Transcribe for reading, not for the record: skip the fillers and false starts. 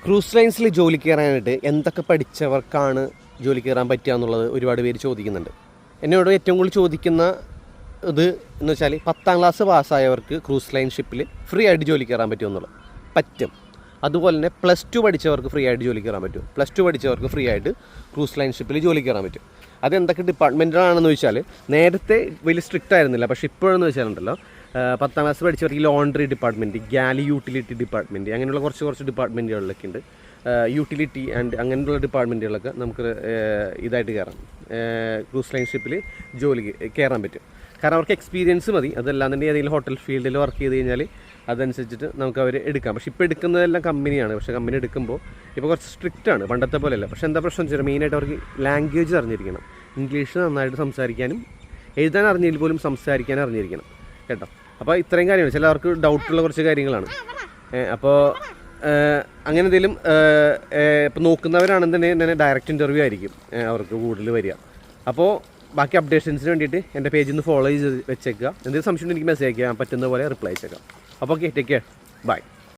Cruise ലൈൻസിൽ ജോലി കയറാനായിട്ട് എന്തൊക്കെ പഠിച്ചവർക്കാണ് ജോലി കയറാൻ പറ്റുക എന്നുള്ളത് ഒരുപാട് പേര് ചോദിക്കുന്നുണ്ട്. എന്നോട് ഏറ്റവും കൂടുതൽ ചോദിക്കുന്ന ഇത് എന്ന് വെച്ചാൽ 10ാം ക്ലാസ് പാസ്സായവർക്ക് ക്രൂസ് ലൈൻ ഷിപ്പിൽ ഫ്രീ ആയിട്ട് ജോലി കയറാൻ പറ്റുമെന്നുള്ളത്. പറ്റും. അതുപോലെ തന്നെ +2 പഠിച്ചവർക്ക് ഫ്രീ ആയിട്ട് ജോലി കയറാൻ പറ്റും. +2 പഠിച്ചവർക്ക് ഫ്രീ ആയിട്ട് ക്രൂസ് ലൈൻ ഷിപ്പിൽ ജോലി കയറാൻ പറ്റും. അത് എന്തൊക്കെ ഡിപ്പാർട്ട്മെൻറ്റിലാണെന്ന് ചോദിച്ചാൽ നേരത്തെ വലിയ സ്ട്രിക്റ്റ് ആയിരുന്നില്ല. പക്ഷേ ഇപ്പോഴെന്ന് വെച്ചാലുണ്ടല്ലോ 10ാം ക്ലാസ് പഠിച്ചവർക്ക് laundry department, galley utility department, അങ്ങനെയുള്ള കുറച്ച് ഡിപ്പാർട്ട്മെൻറ്റുകളിലൊക്കെ ഉണ്ട്. യൂട്ടിലിറ്റി ആൻഡ് അങ്ങനെയുള്ള ഡിപ്പാർട്ട്മെൻറ്റുകളൊക്കെ നമുക്ക് ഇതായിട്ട് കയറാം. ക്രൂസ് ലൈൻ ഷിപ്പിൽ ജോലി കയറാൻ പറ്റും. കാരണം അവർക്ക് എക്സ്പീരിയൻസ് മതി. അതല്ലാന്നുണ്ടെങ്കിൽ ഏതെങ്കിലും ഹോട്ടൽ ഫീൽഡിൽ വർക്ക് ചെയ്ത് കഴിഞ്ഞാൽ അതനുസരിച്ചിട്ട് നമുക്ക് അവർ എടുക്കാം. പക്ഷേ ഇപ്പോൾ എടുക്കുന്നതെല്ലാം കമ്പനിയാണ്. പക്ഷേ കമ്പനി എടുക്കുമ്പോൾ ഇപ്പോൾ കുറച്ച് സ്ട്രിക്റ്റാണ്, പണ്ടത്തെ പോലെയല്ല. പക്ഷേ എന്താ പ്രശ്നം വെച്ചാൽ മെയിനായിട്ട് അവർക്ക് ലാംഗ്വേജ് അറിഞ്ഞിരിക്കണം. ഇംഗ്ലീഷ് നന്നായിട്ട് സംസാരിക്കാനും എഴുതാൻ അറിഞ്ഞില്ല പോലും സംസാരിക്കാൻ അറിഞ്ഞിരിക്കണം കേട്ടോ. അപ്പോൾ ഇത്രയും കാര്യമാണ്. ചിലവർക്ക് ഡൗട്ടുള്ള കുറച്ച് കാര്യങ്ങളാണ്. അപ്പോൾ അങ്ങനെ എന്തെങ്കിലും ഇപ്പോൾ നോക്കുന്നവരാണെന്നുണ്ടെങ്കിൽ തന്നെ ഡയറക്റ്റ് ഇൻ്റർവ്യൂ ആയിരിക്കും അവർക്ക് കൂടുതൽ വരിക. അപ്പോൾ ബാക്കി അപ്ഡേഷൻസിന് വേണ്ടിയിട്ട് എൻ്റെ പേജിൽ നിന്ന് ഫോളോ ചെയ്ത് വെച്ചേക്കുക. എന്തെങ്കിലും സംശയം എനിക്ക് മെസ്സേജ് അയക്കാൻ പറ്റുന്ന പോലെ റിപ്ലൈ അയച്ചേക്കാം. അപ്പോൾ ഓക്കെ, ടേക്ക് കെയർ, ബൈ.